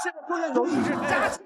现在周星有意识加气。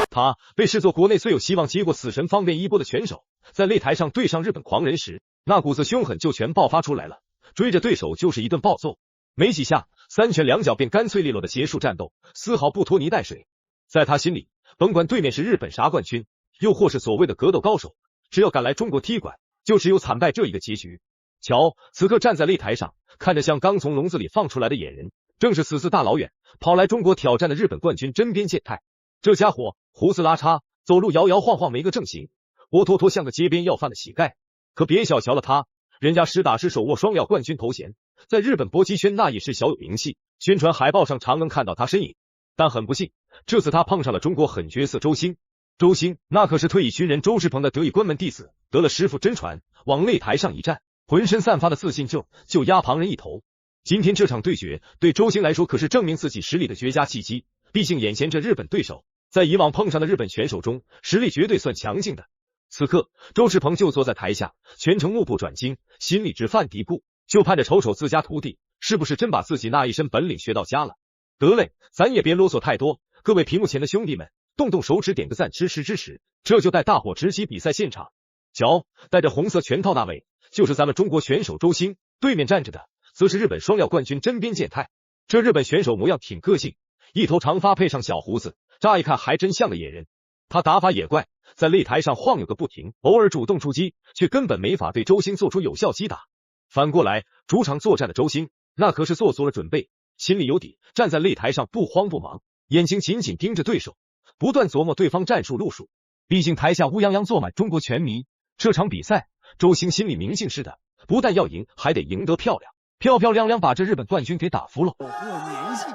他被视作国内最有希望接过死神方便衣钵的拳手，在擂台上对上日本狂人时，那股子凶狠就全爆发出来了，追着对手就是一顿暴揍，没几下三拳两脚便干脆利落的结束战斗，丝毫不拖泥带水。在他心里，甭管对面是日本啥冠军，又或是所谓的格斗高手，只要敢来中国踢馆，就只有惨败这一个结局。瞧，此刻站在擂台上，看着像刚从笼子里放出来的野人，正是此次大老远跑来中国挑战的日本冠军真边健太。这家伙胡子拉碴，走路摇摇晃晃没个正形，活脱脱像个街边要饭的乞丐。可别小瞧了他，人家实打实手握双料冠军头衔，在日本搏击圈那也是小有名气，宣传海报上常能看到他身影。但很不幸，这次他碰上了中国狠角色周星。周星那可是退役军人周志鹏的得意关门弟子，得了师傅真传，往擂台上一站，浑身散发的自信就压旁人一头。今天这场对决对周星来说可是证明自己实力的绝佳契机，毕竟眼前这日本对手在以往碰上的日本选手中实力绝对算强劲的。此刻周志鹏就坐在台下，全程目不转睛，心里直犯嘀咕，就盼着瞅瞅自家徒弟是不是真把自己那一身本领学到家了。得嘞，咱也别啰嗦太多，各位屏幕前的兄弟们，动动手指点个赞支持支持，这就带大伙直击比赛现场。瞧，戴着红色拳套那位就是咱们中国选手周星，对面站着的则是日本双料冠军真边健太。这日本选手模样挺个性，一头长发配上小胡子，乍一看还真像个野人。他打法也怪，在擂台上晃悠个不停，偶尔主动出击，却根本没法对周星做出有效击打。反过来，主场作战的周星那可是做足了准备，心里有底，站在擂台上不慌不忙，眼睛紧紧盯着对手，不断琢磨对方战术路数。毕竟台下乌泱泱坐满中国拳迷，这场比赛周星心里明镜似的，不但要赢，还得赢得漂亮，漂漂亮亮把这日本冠军给打服了。很有粘性，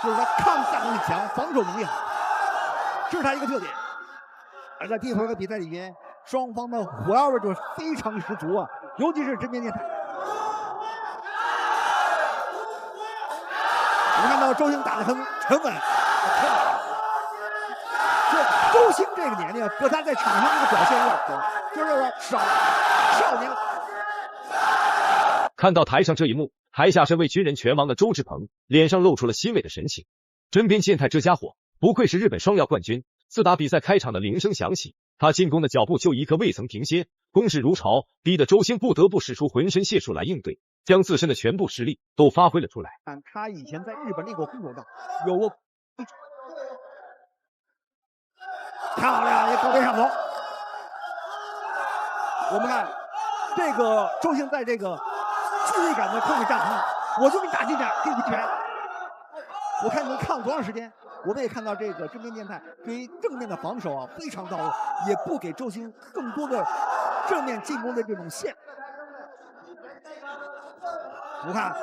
就是他抗打能力强，防守能力好，这是他一个特点。而在第一回合比赛里面，双方的火药味就非常十足啊，尤其是真边健太。我们看到周星打得很沉稳，这周星这个年龄，搁他在场上这个表现就是少年。看到台上这一幕，台下身为军人拳王的周志鹏脸上露出了欣慰的神情。真边健太这家伙不愧是日本双料冠军，自打比赛开场的铃声响起，他进攻的脚步就一刻未曾停歇，攻势如潮，逼得周星不得不使出浑身解数来应对，将自身的全部实力都发挥了出来。他以前在日本练过空手道，有过漂亮，一高飞上头。我们看这个周星在这个距离感的控制战上，我就给你打近点，给你拳。我看你们看了多长时间？我们也看到这个真边健太对于正面的防守啊非常到位，也不给周星更多的正面进攻的这种线。我看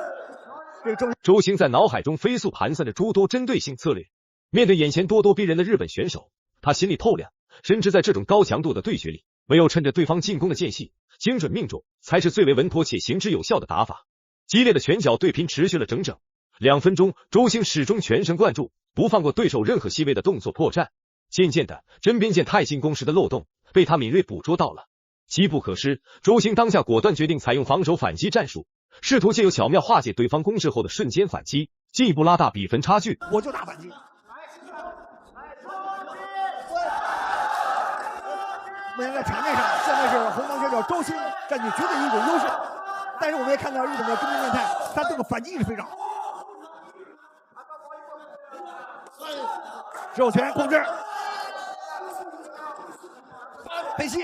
这个周星在脑海中飞速盘算着诸多针对性策略，面对眼前咄咄逼人的日本选手，他心里透亮，深知在这种高强度的对决里，唯有趁着对方进攻的间隙精准命中，才是最为稳妥且行之有效的打法。激烈的拳脚对拼持续了整整2分钟，周星始终全神贯注，不放过对手任何细微的动作破绽。渐渐的，真边健太进攻时的漏洞被他敏锐捕捉到了，机不可失。周星当下果断决定采用防守反击战术，试图借由巧妙化解对方攻势后的瞬间反击，进一步拉大比分差距。我就打反击。目前在场面上，现在是红方选手周星占据绝对一种优势，但是我们也看到日本的真边健太，他这个反击是非常好。手拳控制，背膝，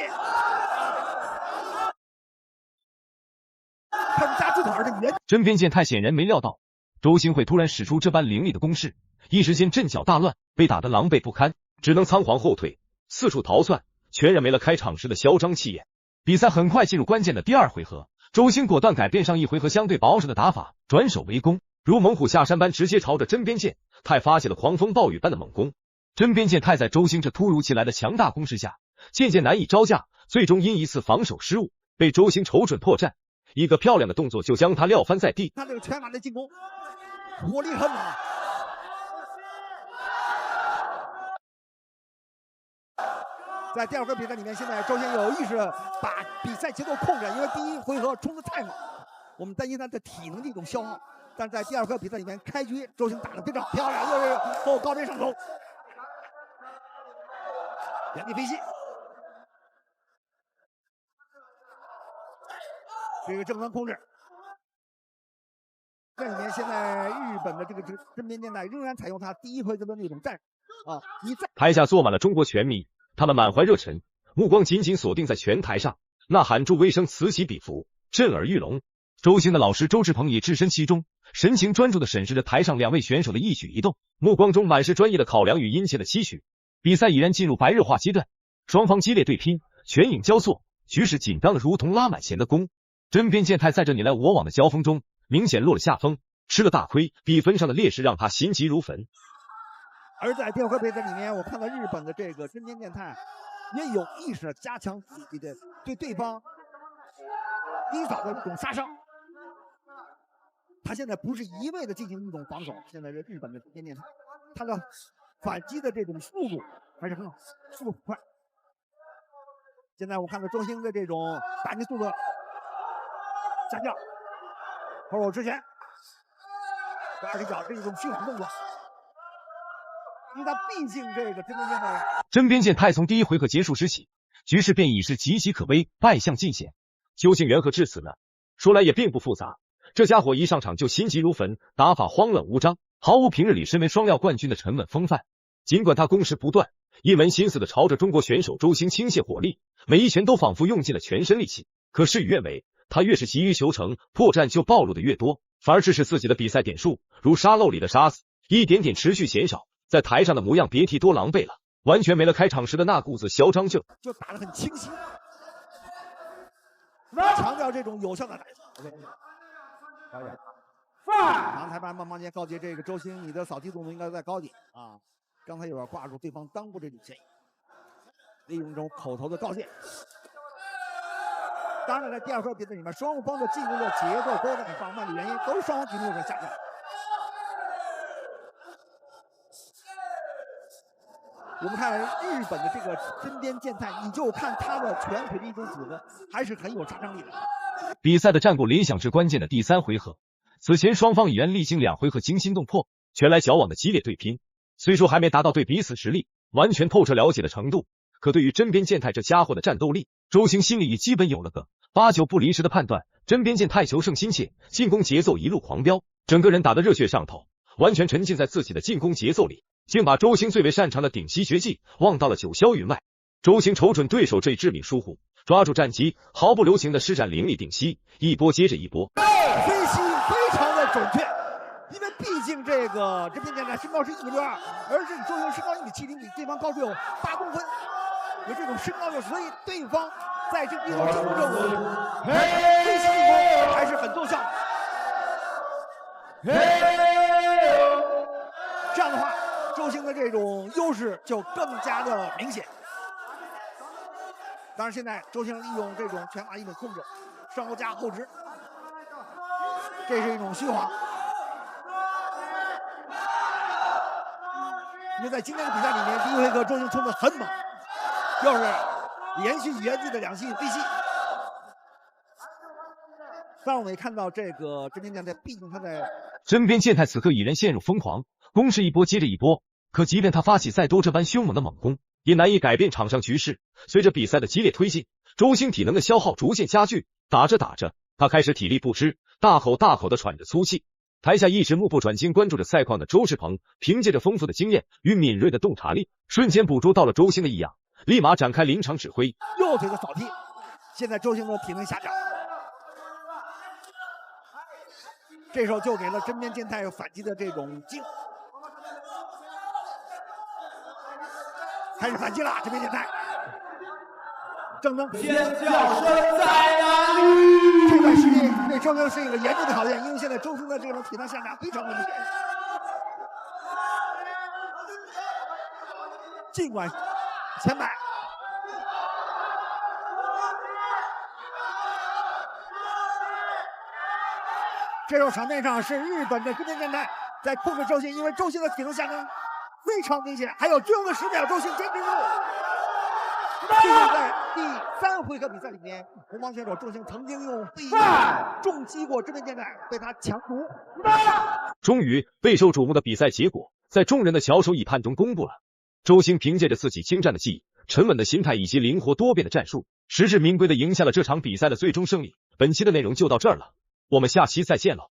看加住腿的原。真边健太显然没料到周星会突然使出这般凌厉的攻势，一时间阵脚大乱，被打得狼狈不堪，只能仓皇后退，四处逃窜，全然没了开场时的嚣张气焰。比赛很快进入关键的第2回合，周星果断改变上一回合相对保守的打法，转手为攻，如猛虎下山般直接朝着真边健太发起了狂风暴雨般的猛攻。真边健太在周星这突如其来的强大攻势下，渐渐难以招架，最终因一次防守失误被周星瞅准破绽，一个漂亮的动作就将他撂翻在地。他这个拳法的进攻火力很猛。在第2回比赛里面，现在周星有意识把比赛节奏控制，因为第1回合冲得太猛，我们担心他的体能的一种消耗。但在第二回合比赛里面，开局周星打得非常漂亮，又是后高飞上头，原地飞膝，这个正方控制。这里面现在日本的这个真边电台仍然采用他第一回合的那种战术啊，台下坐满了中国拳迷，他们满怀热忱，目光紧紧锁定在拳台上，呐喊助威声此起彼伏，震耳欲聋。周星的老师周志鹏也置身其中，神情专注地审视着台上两位选手的一举一动，目光中满是专业的考量与殷切的期许。比赛已然进入白热化阶段，双方激烈对拼，拳影交错，局势紧张的如同拉满弦的弓。真边健太在这你来我往的交锋中，明显落了下风，吃了大亏，比分上的劣势让他心急如焚。而在第二回合比赛里面，我看到日本的这个真边健太也有意识的加强自己的对对方低扫的这种杀伤。他现在不是一味的进行一种防守，现在是日本的真边健太，他的反击的这种速度还是很好，速度很快。现在我看到周星的这种打击速度下降，后手之前二踢脚是一种迅速动作，因为他毕竟这个真边健太。真边健太从第一回合结束时起，局势便已是岌岌可危，败相尽显。究竟缘何至此呢？说来也并不复杂，这家伙一上场就心急如焚，打法荒冷无章，毫无平日里身为双料冠军的沉稳风范。尽管他攻势不断，一门心思的朝着中国选手周星倾泻火力，每一拳都仿佛用尽了全身力气，可事与愿违，他越是急于求成，破绽就暴露的越多，反而致使自己的比赛点数如沙漏里的沙子，一点点持续减少，在台上的模样别提多狼狈了，完全没了开场时的那股子嚣张劲，就打得很清晰，强调这种有效的打击。OK， 然后裁判忙间告诫这个周星，你的扫踢动作应该再高点啊！刚才有点挂住对方裆部这种嫌疑，利用这种口头的告诫。当然，在第二回合比赛里面，双方的进攻的节奏都在放慢的原因，都是双方体力有所下降。我们看日本的这个真边健太，你就看他的拳腿的一种组合，还是很有杀伤力的。比赛的战果临响至关键的第三回合，此前双方已然历经2回合惊心动魄、拳来脚往的激烈对拼。虽说还没达到对彼此实力完全透彻了解的程度，可对于真边健太这家伙的战斗力，周星心里已基本有了个8、9不离10的判断。真边健太求胜心切，进攻节奏一路狂飙，整个人打得热血上头，完全沉浸在自己的进攻节奏里，竟把周星最为擅长的顶膝绝技忘到了九霄云外。周星瞅准对手这致命疏忽，抓住战机，毫不留情的施展凌厉顶膝，一波接着一波，飞膝非常的准确。因为毕竟这个真边健太身高是1.62米，而这周星身高1.70米，比对方高出有8公分，有这种身高优势，所以对方在这个地方进攻中，飞膝进攻还是很奏效的。这样的话，周星的这种优势就更加的明显。当然，现在周星利用这种拳法一种控制，上后夹后直，这是一种虚晃。因为在今天的比赛里面，第一回合周星冲得很猛，又是连续原地的2膝飞膝。当然，我们也看到这个真边健太，毕竟他在真边健太此刻已然陷入疯狂，攻势一波接着一波。可即便他发起再多这般凶猛的猛攻，也难以改变场上局势。随着比赛的激烈推进，周星体能的消耗逐渐加剧，打着打着，他开始体力不支，大口大口的喘着粗气。台下一直目不转睛关注着赛况的周世鹏，凭借着丰富的经验与敏锐的洞察力，瞬间捕捉到了周星的异样，立马展开临场指挥。右腿的扫踢，现在周星的体能下降，这时候就给了真边健太反击的这种机会。开始反击了，真边健太，正蹬。尖叫声在哪里？这段时间对周星是一个严重的考验，因为现在周星的这种体能下降非常的明显。尽管前摆，这时候场面上是日本的真边健太在控制周星，因为周星的体能下降非常明显，还有最后的10秒，周星坚持住。毕竟在第3回合比赛里面，红方选手周星曾经用背重击过真面电台，被他强毒。终于，备受瞩目的比赛结果在众人的翘首以盼中公布了。周星凭借着自己精湛的技艺、沉稳的心态以及灵活多变的战术，实至名归的赢下了这场比赛的最终胜利。本期的内容就到这儿了，我们下期再见了。